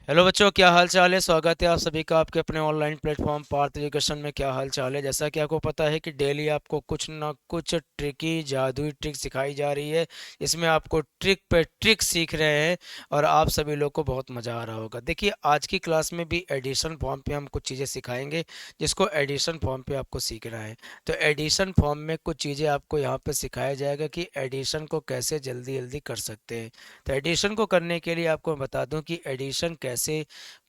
Hello बच्चों, क्या हाल चाल है। स्वागत है आप सभी का आपके अपने ऑनलाइन प्लेटफॉर्म पार्थ एजुकेशन में। क्या हाल चाल है। जैसा कि आपको पता है कि डेली आपको कुछ ना कुछ ट्रिकी जादुई ट्रिक सिखाई जा रही है। इसमें आपको ट्रिक पे ट्रिक सीख रहे हैं और आप सभी लोग को बहुत मज़ा आ रहा होगा। देखिए, आज की क्लास में भी एडिशन फॉर्म पे हम कुछ चीज़ें सिखाएंगे जिसको एडिशन फॉर्म पे आपको सीखना है। तो एडिशन फॉर्म में कुछ चीज़ें आपको यहाँ पे सिखाया जाएगा कि एडिशन को कैसे जल्दी जल्दी कर सकते हैं। तो एडिशन को करने के लिए आपको मैं बता दूं कि एडिशन कैसे,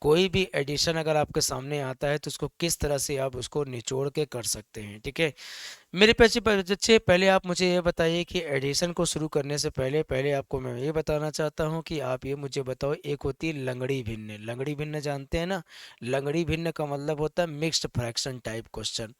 कोई भी एडिशन अगर आपके सामने आता है तो उसको किस तरह से आप उसको निचोड़ के कर सकते हैं। ठीक है, मेरे पैसे बच्चे, पहले आप मुझे ये बताइए कि एडिशन को शुरू करने से पहले पहले आपको मैं ये बताना चाहता हूँ कि आप ये मुझे बताओ, एक होती है लंगड़ी भिन्न। लंगड़ी भिन्न जानते हैं ना। लंगड़ी भिन्न का मतलब होता है मिक्स्ड फ्रैक्शन टाइप क्वेश्चन।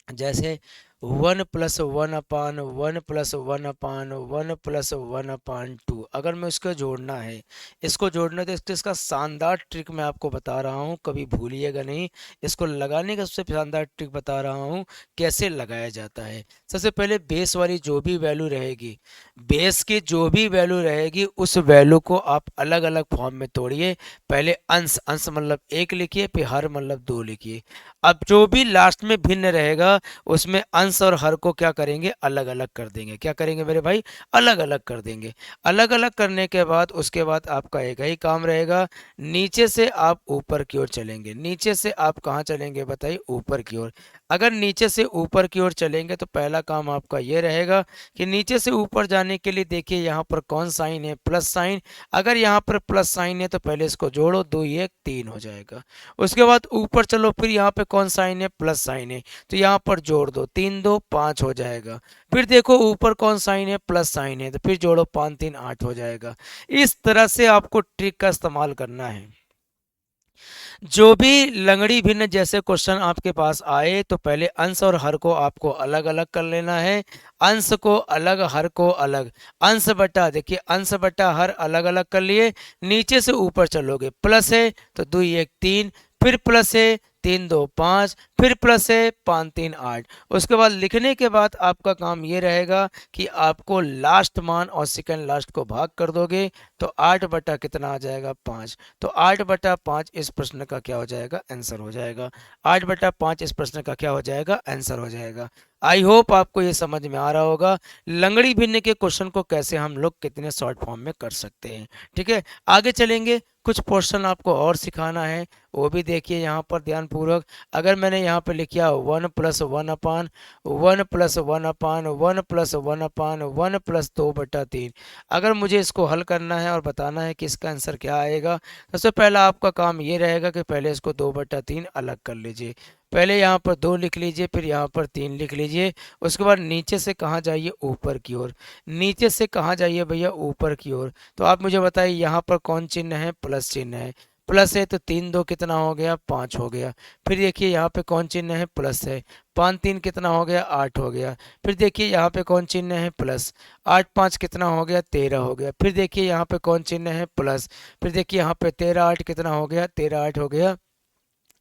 जैसे 1+1 अपान 1+1 अपान 1+1 अपान 2, अगर मैं उसको जोड़ना है, इसको जोड़ना, तो इसका शानदार ट्रिक मैं आपको बता रहा हूँ, कभी भूलिएगा नहीं। इसको लगाने का सबसे शानदार ट्रिक बता रहा हूँ कैसे लगाया जाता है। सबसे पहले बेस वाली जो भी वैल्यू रहेगी, बेस की जो भी वैल्यू रहेगी, उस वैल्यू को आप अलग अलग फॉर्म में तोड़िए। पहले अंश, अंश मतलब एक लिखिए, फिर हर मतलब दो लिखिए। अब जो भी लास्ट में भिन्न रहेगा उसमें अंश और हर को क्या करेंगे, अलग अलग कर देंगे। क्या करेंगे मेरे भाई, अलग अलग कर देंगे। अलग अलग करने के बाद उसके बाद आपका एक ही काम रहेगा, नीचे से आप ऊपर की ओर चलेंगे। नीचे से आप कहाँ चलेंगे बताइए, ऊपर की ओर। अगर नीचे से ऊपर की ओर चलेंगे तो पहला काम आपका ये रहेगा कि नीचे से ऊपर जाने के लिए देखिए यहाँ पर कौन साइन है, प्लस साइन। अगर यहाँ पर प्लस साइन है तो पहले इसको जोड़ो, 2 1 3 हो जाएगा। उसके बाद ऊपर चलो, फिर यहाँ पे कौन साइन है, प्लस साइन है, तो यहाँ पर जोड़ दो, 3 2 5 हो जाएगा। फिर देखो ऊपर कौन साइन है, प्लस साइन है, तो फिर जोड़ो, 5 3 8 हो जाएगा। इस तरह से आपको ट्रिक का इस्तेमाल करना है। जो भी लंगड़ी भिन्न जैसे क्वेश्चन आपके पास आए तो पहले अंश और हर को आपको अलग अलग कर लेना है। अंश को अलग, हर को अलग। अंश बटा, देखिए अंश बटा हर अलग अलग कर लिए। नीचे से ऊपर चलोगे, प्लस है तो 2 1 3, फिर प्लस है 3 2 5, फिर प्लस है 5 3 8। उसके बाद लिखने के बाद आपका काम ये रहेगा कि आपको लास्ट मान और सेकंड लास्ट को भाग कर दोगे, तो 8 बटा कितना आ जाएगा, 5। तो 8/5 इस प्रश्न का क्या हो जाएगा, आंसर हो जाएगा। 8/5 इस प्रश्न का क्या हो जाएगा, आंसर हो जाएगा। आई होप आपको ये समझ में आ रहा होगा लंगड़ी भिन्न के क्वेश्चन को कैसे हम लोग कितने शॉर्ट फॉर्म में कर सकते हैं। ठीक है, आगे चलेंगे। कुछ पोर्शन आपको और सिखाना है, वो भी देखिए यहाँ पर ध्यान पूर्वक। अगर मैंने यहाँ पे लिखा 1+1 अपान 1+1 अपान 1+1 अपान 1+2/3, अगर मुझे इसको हल करना है और बताना है कि इसका आंसर क्या आएगा, सबसे पहला आपका काम ये रहेगा कि पहले इसको 2/3 अलग कर लीजिए। पहले यहाँ पर 2 लिख लीजिए, फिर यहाँ पर 3 लिख लीजिए। उसके बाद नीचे से कहाँ जाइए, ऊपर की ओर। नीचे से कहाँ जाइए भैया, ऊपर की ओर। तो आप मुझे बताइए यहाँ पर कौन चिन्ह है, प्लस चिन्ह है। प्लस है तो 3 2 कितना हो गया, 5 हो गया। फिर देखिए यहाँ पे कौन चिन्ह है, प्लस है। 5 3 कितना हो गया, 8 हो गया। फिर देखिए यहाँ पे कौन चिन्ह है, प्लस। 8 5 कितना हो गया, 13 हो गया। फिर देखिए यहाँ पे कौन चिन्ह है, प्लस। फिर देखिए यहाँ पे 13 8 कितना हो गया, 13 8 हो गया,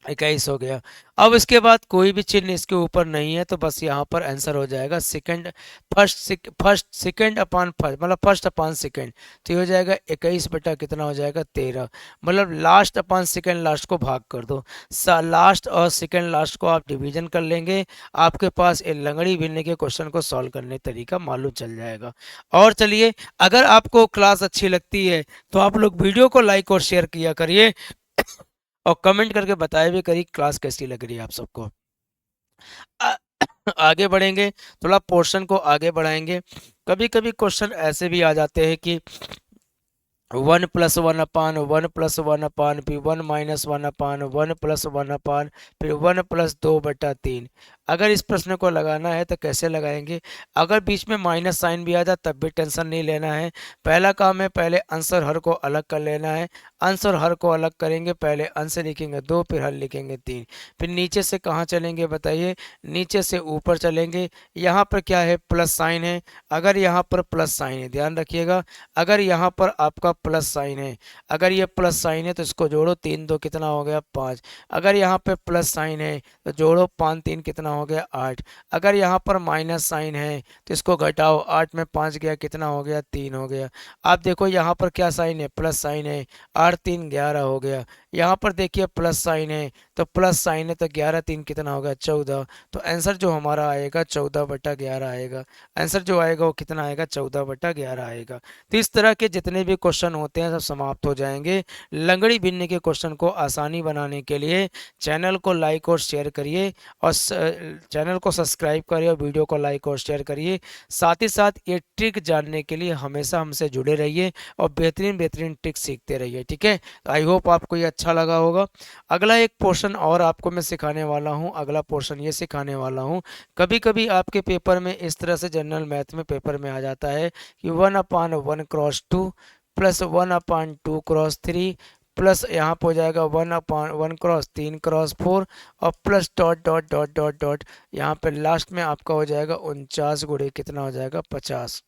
21 हो गया। अब इसके बाद कोई भी चिन्ह इसके ऊपर नहीं है तो बस यहाँ पर आंसर हो जाएगा सेकंड, फर्स्ट सेकंड अपान फर्स्ट, मतलब फर्स्ट अपान सेकंड। तो ये हो जाएगा 21 बटा कितना हो जाएगा, 13। मतलब लास्ट अपान सेकंड लास्ट को भाग कर दो। लास्ट और सेकंड लास्ट को आप डिवीजन कर लेंगे, आपके पास ये लंगड़ी भिन्न के क्वेश्चन को सॉल्व करने तरीका मालूम चल जाएगा। और चलिए, अगर आपको क्लास अच्छी लगती है तो आप लोग वीडियो को लाइक और शेयर किया करिए और कमेंट करके बताया भी करिए क्लास कैसी लग रही है आप सबको। आ, आगे बढ़ेंगे, थोड़ा पोर्शन को आगे बढ़ाएंगे। कभी कभी क्वेश्चन ऐसे भी आ जाते हैं कि 1+1 अपान 1+1 अपान फिर 1-1 अपान 1+1 अपान फिर 1+2/3। अगर इस प्रश्न को लगाना है तो कैसे लगाएंगे। अगर बीच में माइनस साइन भी आ जाए तब भी टेंशन नहीं लेना है। पहला काम है पहले अंश और हर को अलग कर लेना है। अंश और हर को अलग करेंगे, पहले अंश लिखेंगे 2, फिर हर लिखेंगे 3। फिर नीचे से कहाँ चलेंगे बताइए, नीचे से ऊपर चलेंगे। यहाँ पर क्या है, प्लस साइन है। अगर यहाँ पर प्लस साइन है, ध्यान रखिएगा, अगर यहाँ पर आपका प्लस साइन है, अगर ये प्लस साइन है तो इसको जोड़ो, 3 2 कितना हो गया 5। अगर यहाँ पे प्लस साइन है तो जोड़ो, 5 3 कितना हो गया 8। अगर यहाँ पर माइनस साइन है तो इसको घटाओ, 8 में 5 गया कितना हो गया 3 हो गया। आप देखो यहाँ पर क्या साइन है, प्लस साइन है, 8 3 11 हो गया। यहाँ पर देखिए प्लस साइन है तो प्लस साइन है तो 11 3 कितना होगा 14। तो आंसर जो हमारा आएगा 14/11 आएगा। आंसर जो आएगा वो कितना आएगा 14/11 आएगा। तो इस तरह के जितने भी क्वेश्चन होते हैं सब समाप्त हो जाएंगे। लंगड़ी भिन्नी के क्वेश्चन को आसानी बनाने के लिए चैनल को लाइक और शेयर करिए, और चैनल को सब्सक्राइब करिए और वीडियो को लाइक और शेयर करिए। साथ ही साथ ये ट्रिक जानने के लिए हमेशा हमसे जुड़े रहिए और बेहतरीन बेहतरीन ट्रिक सीखते रहिए। ठीक है, आई होप आपको ये अच्छा लगा होगा। अगला एक पोर्शन और आपको मैं सिखाने वाला हूँ। अगला पोर्शन ये सिखाने वाला हूँ, कभी कभी आपके पेपर में इस तरह से जनरल मैथ में पेपर में आ जाता है कि 1/1 क्रॉस 2 प्लस 1/2 क्रॉस 3 प्लस यहाँ पर हो जाएगा 1/1 क्रॉस 3 क्रॉस 4 और plus dot dot dot dot dot, यहाँ पे लास्ट में आपका हो जाएगा 49 गुणे कितना हो जाएगा 50।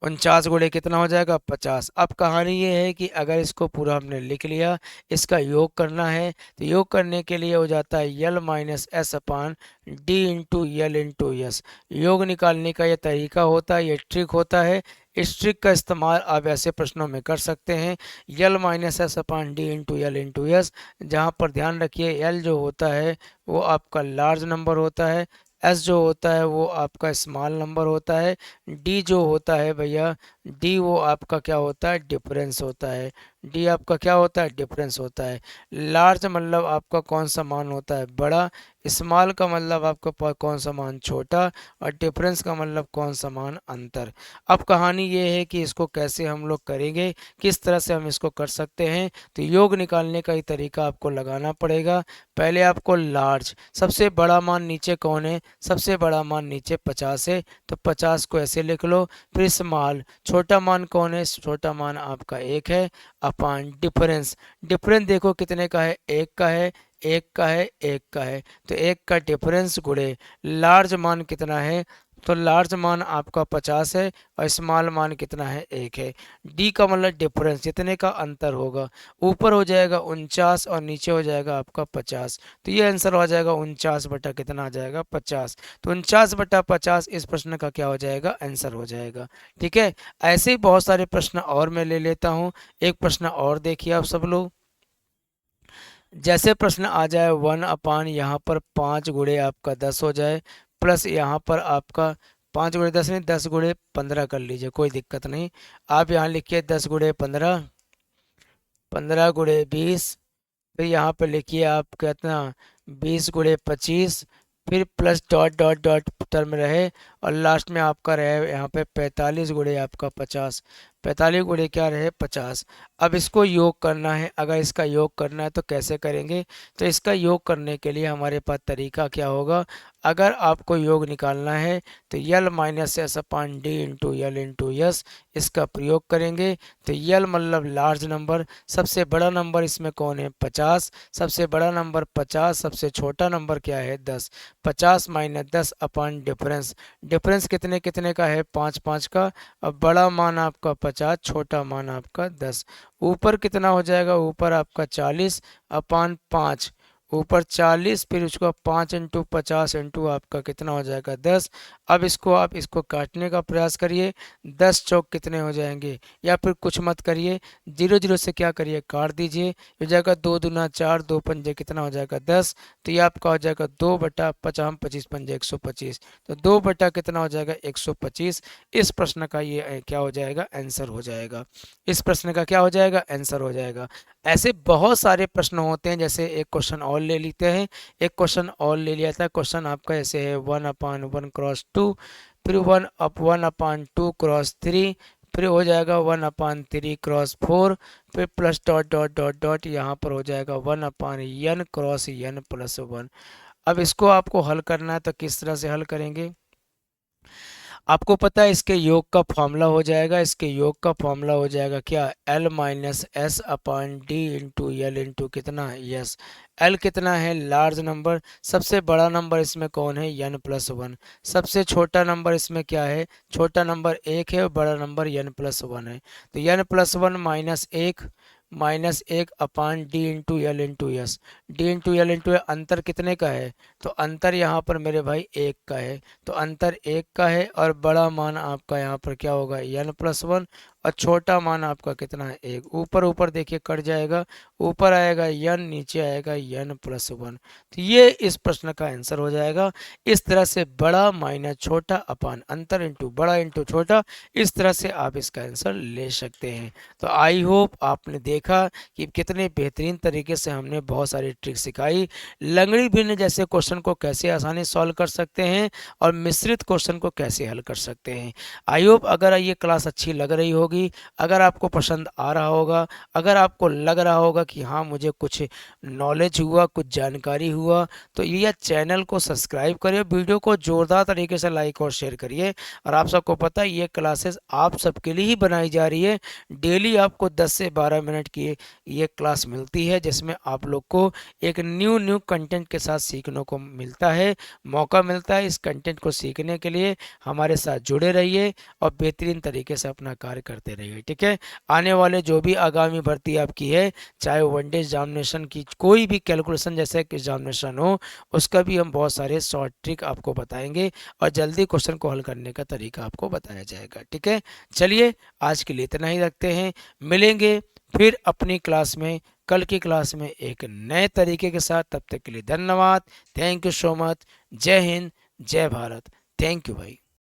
49 गुणे कितना हो जाएगा 50। अब कहानी ये है कि अगर इसको पूरा हमने लिख लिया, इसका योग करना है तो योग करने के लिए हो जाता है L minus S upon D into L into S. योग निकालने का ये तरीका होता है, ये ट्रिक होता है। इस ट्रिक का इस्तेमाल आप ऐसे प्रश्नों में कर सकते हैं, L minus S upon D into L into S, जहाँ पर ध्यान रखिए यल जो होता है वो आपका लार्ज नंबर होता है, एस जो होता है वो आपका स्मॉल नंबर होता है, डी जो होता है भैया, डी वो आपका क्या होता है डिफरेंस होता है। डी आपका क्या होता है डिफरेंस होता है। लार्ज मतलब आपका कौन सा मान होता है बड़ा, स्मॉल का मतलब आपका कौन सा मान छोटा, और डिफरेंस का मतलब कौन सा मान अंतर। अब कहानी ये है कि इसको कैसे हम लोग करेंगे, किस तरह से हम इसको कर सकते हैं। तो योग निकालने का ही तरीका आपको लगाना पड़ेगा। पहले आपको लार्ज, सबसे बड़ा मान नीचे कौन है, सबसे बड़ा मान नीचे 50 है तो 50 को ऐसे लिख लो। फिर स्मॉल, छोटा मान कौन है, छोटा मान आपका 1 है, अपान डिफरेंस। डिफरेंस देखो कितने का है, 1 का है, 1 का है, 1 का है, तो 1 का डिफरेंस गुणे लार्ज मान कितना है, तो लार्ज मान आपका 50 है और स्मॉल मान कितना है 1 है। डी का मतलब डिफरेंस, जितने का अंतर होगा, ऊपर हो जाएगा 49 और नीचे हो जाएगा आपका 50। तो ये आंसर हो जाएगा 49 बटा कितना आ जाएगा 50। तो 49/50 इस प्रश्न का क्या हो जाएगा आंसर हो जाएगा। ठीक है, ऐसे ही बहुत सारे प्रश्न और मैं ले लेता हूँ। एक प्रश्न और देखिए आप सब लोग, जैसे प्रश्न आ जाए 1 अपान यहाँ पर 5 गुणे आपका 10 हो जाए, प्लस यहाँ पर आपका 5 गुणे 10 नहीं, 10 गुणे 15 कर लीजिए, कोई दिक्कत नहीं। आप यहाँ लिखिए 10 गुणे 15, 15 गुणे 20, फिर यहाँ पे लिखिए आप कितना 20 गुणे 25, फिर plus dot dot dot term रहे, और लास्ट में आपका रहे यहाँ पे 45 गुणे आपका 50। 45 गुणे क्या रहे 50। अब इसको योग करना है, अगर इसका योग करना है तो कैसे करेंगे, तो इसका योग करने के लिए हमारे पास तरीका क्या होगा, अगर आपको योग निकालना है तो L minus S upon D into L into S, इसका प्रयोग करेंगे। तो यल मतलब लार्ज नंबर, सबसे बड़ा नंबर इसमें कौन है 50, सबसे बड़ा नंबर 50, सबसे छोटा नंबर क्या है 10, 50 माइनस 10 अपान डिफरेंस। डिफरेंस कितने कितने का है 5 5 का। अब बड़ा मान आपका 50, छोटा मान आपका 10। ऊपर कितना हो जाएगा, ऊपर आपका 40 अपान 5, ऊपर 40, फिर उसको 5 इंटू 50 इंटू आपका कितना हो जाएगा 10। अब इसको आप इसको काटने का प्रयास करिए, 10 चौक कितने हो जाएंगे, या फिर कुछ मत करिए, 0 0 से क्या करिए काट दीजिए, हो जाएगा 2 दूना 4, 2 पंजे कितना हो जाएगा 10। तो ये आपका हो जाएगा 2/50, 25 पंजे 125, तो 2 बटा कितना हो जाएगा 125। इस प्रश्न का ये क्या हो जाएगा आंसर हो जाएगा। इस प्रश्न का क्या हो जाएगा आंसर हो जाएगा। ऐसे बहुत सारे प्रश्न होते हैं, जैसे एक क्वेश्चन और ले लेते हैं। एक क्वेश्चन और ले लिया था, क्वेश्चन आपका ऐसे है 1/1 क्रॉस 2, फिर 1/2 क्रॉस 3, फिर हो जाएगा 1/3 क्रॉस 4, फिर plus dot dot dot dot, यहाँ पर हो जाएगा 1/n क्रॉस n+1। अब इसको आपको हल करना है तो किस तरह से हल करेंगे, आपको पता है इसके योग का फॉर्मूला हो जाएगा, इसके योग का फॉर्मूला हो जाएगा क्या, L minus S upon D into L into कितना, यस। एल कितना है, लार्ज नंबर, सबसे बड़ा नंबर इसमें कौन है, एन प्लस वन। सबसे छोटा नंबर इसमें क्या है, छोटा नंबर एक है और बड़ा नंबर एन प्लस वन है। तो एन प्लस वन माइनस एक upon D into L into S. D into L into अंतर कितने का है, तो अंतर यहाँ पर मेरे भाई एक का है। तो अंतर एक का है और बड़ा मान आपका यहाँ पर क्या होगा, एन प्लस वन, और छोटा मान आपका कितना है, एक। ऊपर ऊपर देखिए कट जाएगा, ऊपर आएगा एन, नीचे आएगा एन प्लस वन। तो ये इस प्रश्न का आंसर हो जाएगा। इस तरह से बड़ा माइनस छोटा अपान अंतर इंटू बड़ा इंटू छोटा, इस तरह से आप इसका आंसर ले सकते हैं। तो आई होप आपने देखा कि कितने बेहतरीन तरीके से हमने बहुत सारी ट्रिक सिखाई। लंगड़ी भिन्न जैसे क्वेश्चन को कैसे आसानी सॉल्व कर सकते हैं और मिश्रित क्वेश्चन को कैसे हल कर सकते हैं। आई होप अगर ये क्लास अच्छी लग रही होगी, अगर आपको पसंद आ रहा होगा, अगर आपको लग रहा होगा कि हाँ मुझे कुछ नॉलेज हुआ, कुछ जानकारी हुआ, तो ये चैनल को सब्सक्राइब करिए, वीडियो को जोरदार तरीके से लाइक और शेयर करिए। और आप सबको पता है ये क्लासेस आप सबके लिए ही बनाई जा रही है। डेली आपको 10 से 12 मिनट की ये क्लास मिलती है, जिसमें आप लोग को एक न्यू कंटेंट के साथ सीखने को मिलता है, मौका मिलता है। इस कंटेंट को सीखने के लिए हमारे साथ जुड़े रहिए और बेहतरीन तरीके से अपना कार्य करते रहिए, ठीक है। आने वाले जो भी आगामी भर्ती आपकी है, चाहे वनडे एग्जामिनेशन की कोई भी कैलकुलेशन जैसे एग्जामिनेशन हो, उसका भी हम बहुत सारे शॉर्ट ट्रिक आपको बताएंगे और जल्दी क्वेश्चन को हल करने का तरीका आपको बताया जाएगा, ठीक है। चलिए आज के लिए इतना ही रखते हैं, मिलेंगे फिर अपनी क्लास में, कल की क्लास में एक नए तरीके के साथ। तब तक के लिए धन्यवाद, थैंक यू सो मच, जय हिंद, जय भारत, थैंक यू भाई।